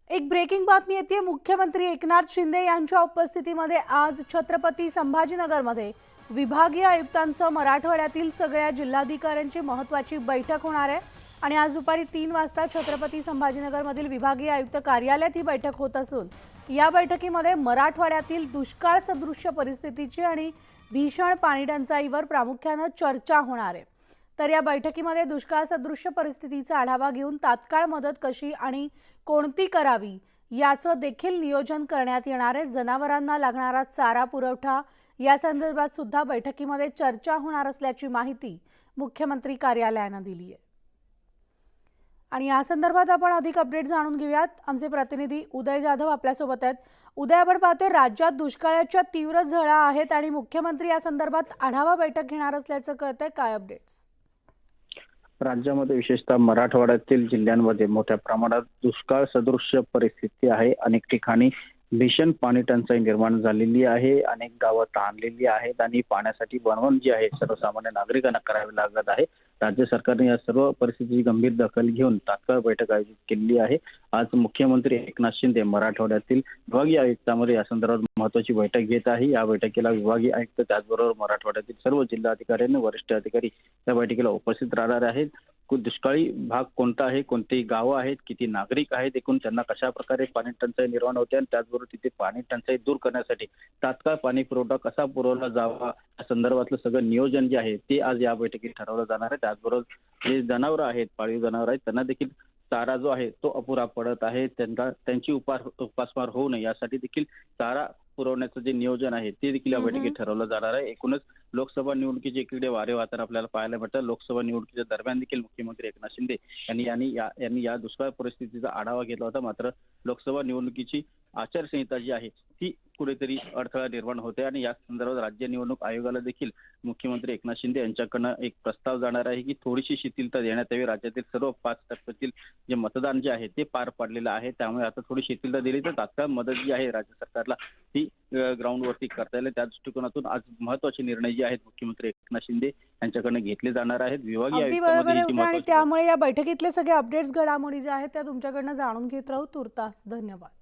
एक ब्रेकिंग बातमी येते। मुख्यमंत्री एकनाथ शिंदे यांच्या उपस्थितीमध्ये आज छत्रपती संभाजीनगरमध्ये विभागीय आयुक्तांचं मराठवाड्यातील सगळ्या जिल्हाधिकाऱ्यांची महत्त्वाची बैठक होणार आहे आणि आज दुपारी 3 वाजता छत्रपती संभाजीनगरमधील विभागीय आयुक्त कार्यालयात ही बैठक होत असून या बैठकीमध्ये मराठवाड्यातील दुष्काळ सदृश्य परिस्थितीची आणि भीषण पाणी टंचाईवर प्रामुख्याने चर्चा होणार आहे। तर या बैठकीमध्ये दुष्काळ सदृश्य परिस्थितीचा आढावा घेऊन तात्काळ मदत कशी आणि कोणती करावी याचं देखील नियोजन करण्यात येणार आहे। जनावरांना लागणारा चारा पुरवठा या संदर्भात सुद्धा बैठकीमध्ये चर्चा होणार असल्याची माहिती मुख्यमंत्री कार्यालयाने दिली आहे। आणि या संदर्भात आपण अधिक अपडेट जाणून घेऊयात। आमचे प्रतिनिधी उदय जाधव आपल्या सोबत आहेत। उदय, आपण पाहतोय राज्यात दुष्काळाच्या तीव्र झळा आहेत आणि मुख्यमंत्री या संदर्भात आढावा बैठक घेणार असल्याचं कळतंय, काय अपडेट्स? राज्यामध्ये विशेषतः मराठवाड्यातील जिल्ह्यांमध्ये मोठ्या प्रमाणात दुष्काळ सदृश्य परिस्थिती आहे। अनेक ठिकाणी भीषण पाणी टंचाई निर्माण झालेली आहे। अनेक गावं ताणलेली आहेत आणि पाण्यासाठी वणवण जी आहे सर्वसामान्य नागरिकांना करावी लागत आहे। राज्य सरकारने या सर्व परिस्थितीची गंभीर दखल घेऊन तात्काळ बैठक आयोजित केली आहे। आज मुख्यमंत्री एकनाथ शिंदे मराठवाड्यातील विभागीय आयुक्तांमध्ये या संदर्भात महत्त्वाची बैठक घेत आहे। या बैठकीला विभागीय आयुक्त त्याचबरोबर मराठवाड्यातील सर्व जिल्हाधिकारी आणि वरिष्ठ अधिकारी या बैठकीला उपस्थित राहणार आहेत। दुष्काळी भाग कोणता आहे, कोणती गावं आहेत, किती नागरिक आहेत, एकूण त्यांना कशा प्रकारे पाणी टंचाई निर्माण होते आणि त्याचबरोबर तिथे पाणी टंचाई दूर करण्यासाठी तात्काळ पाणी पुरवठा कसा पुरवला जावा या संदर्भातलं सगळं नियोजन जे आहे ते आज या बैठकीत ठरवलं जाणार आहे। त्याचबरोबर जे जनावरं आहेत, पाळीव जनावरं आहेत, त्यांना देखील चारा जो आहे तो अपुरा पडत आहे। त्यांची उपासमार होऊ नये यासाठी देखील चारा पुरवण्याचं जे नियोजन आहे ते देखील या बैठकीत ठरवलं जाणार आहे। एकूणच लोकसभा निवडणुकीचे इकडे वारे वाहताना आपल्याला पाहायला मिळतं। लोकसभा निवडणुकीच्या दरम्यान देखील मुख्यमंत्री एकनाथ शिंदे यांनी या दुष्काळ परिस्थितीचा आढावा घेतला होता। मात्र लोकसभा निवडणुकीची आचारसंहिता जी आहे ती कुठेतरी अडथळा निर्माण होते आणि या संदर्भात राज्य निवडणूक आयोगाला देखील मुख्यमंत्री एकनाथ शिंदे यांच्याकडनं एक प्रस्ताव जाणार आहे की थोडीशी शिथिलता देण्यात यावी। राज्यातील सर्व 5 टप्प्यातील जे मतदान जे आहे ते पार पडलेलं आहे, त्यामुळे आता थोडी शिथिलता दिली तर तात्काळ मदत जी आहे राज्य सरकारला ती ग्राउंडवरती करता येईल। त्या दृष्टिकोनातून आज महत्त्वाचे निर्णय जे आहेत मुख्यमंत्री एकनाथ शिंदे यांच्याकडनं घेतले जाणार आहेत। विभागीय आयुक्तांमध्ये आणि त्यामुळे या बैठकीतले सगळे अपडेट्स घडामोडी जे आहेत त्या तुमच्याकडनं जाणून घेत राहू। तुर्तास धन्यवाद।